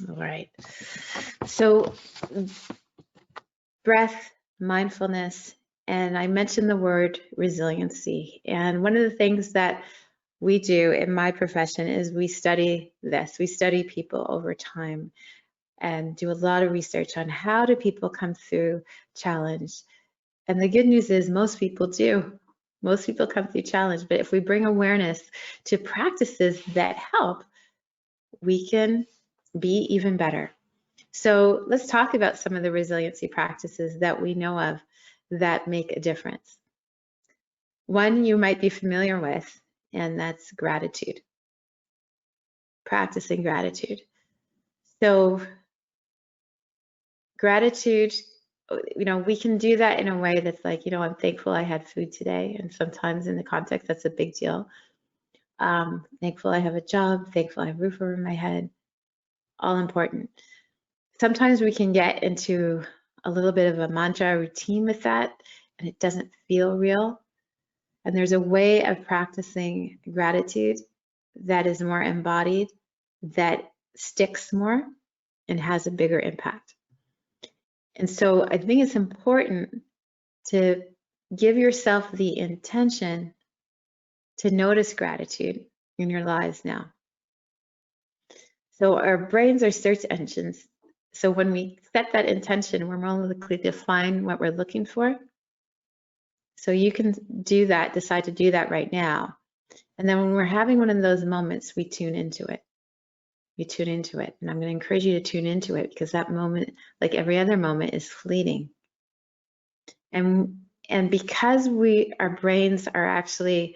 All right. So breath, mindfulness, and I mentioned the word resiliency. And one of the things that we do in my profession is we study this. We study people over time and do a lot of research on how do people come through challenge. And the good news is most people do. Most people come through challenge, but if we bring awareness to practices that help, we can be even better. So let's talk about some of the resiliency practices that we know of that make a difference. One you might be familiar with, and that's gratitude. Practicing gratitude. So gratitude, we can do that in a way that's like, I'm thankful I had food today. And sometimes in the context, that's a big deal. Thankful I have a job, thankful I have a roof over my head, all important. Sometimes we can get into a little bit of a mantra routine with that, and it doesn't feel real. And there's a way of practicing gratitude that is more embodied, that sticks more, and has a bigger impact. And so I think it's important to give yourself the intention to notice gratitude in your lives now. So our brains are search engines. So when we set that intention, we're more likely to find what we're looking for. So you can do that, decide to do that right now. And then when we're having one of those moments, we tune into it. You tune into it. And I'm going to encourage you to tune into it because that moment, like every other moment, is fleeting. And because our brains are actually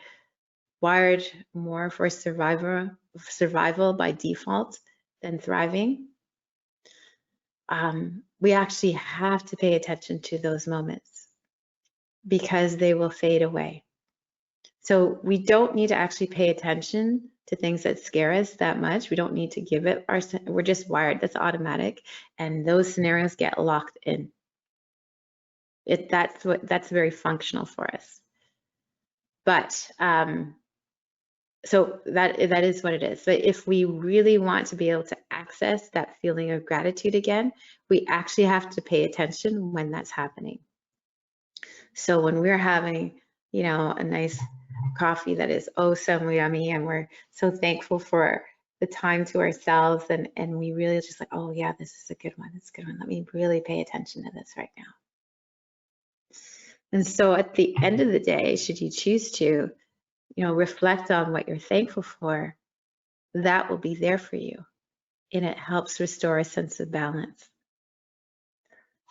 wired more for survival by default than thriving, we actually have to pay attention to those moments because they will fade away. So we don't need to actually pay attention to things that scare us that much. We don't need to give it we're just wired, that's automatic. And those scenarios get locked in. That's very functional for us. But so that is what it is. But if we really want to be able to access that feeling of gratitude again, we actually have to pay attention when that's happening. So when we're having, a nice coffee that is oh so yummy, and we're so thankful for the time to ourselves, and we really just like, oh yeah, this is a good one, it's a good one. Let me really pay attention to this right now. And so at the end of the day, should you choose to, reflect on what you're thankful for, that will be there for you. And it helps restore a sense of balance.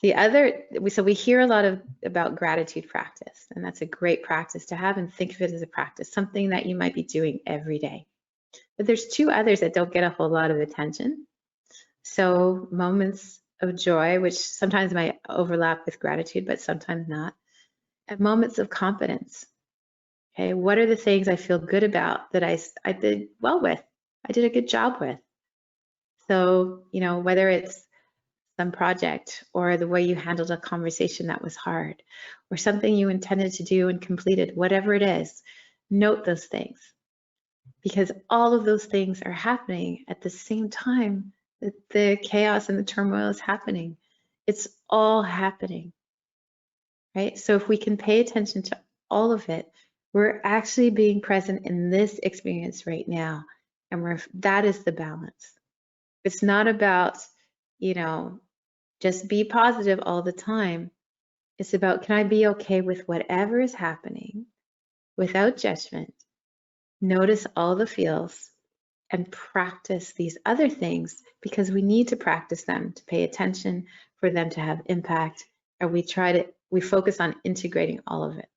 So we hear a lot about gratitude practice, and that's a great practice to have, and think of it as a practice, something that you might be doing every day. But there's two others that don't get a whole lot of attention. So moments of joy, which sometimes might overlap with gratitude, but sometimes not. And moments of competence. Okay, what are the things I feel good about that I did well with? I did a good job with. So, whether it's some project or the way you handled a conversation that was hard or something you intended to do and completed, whatever it is, note those things, because all of those things are happening at the same time that the chaos and the turmoil is happening. It's all happening, right? So if we can pay attention to all of it, we're actually being present in this experience right now, and that is the balance. It's not about, just be positive all the time. It's about, can I be okay with whatever is happening without judgment? Notice all the feels and practice these other things, because we need to practice them to pay attention, for them to have impact. And we focus on integrating all of it.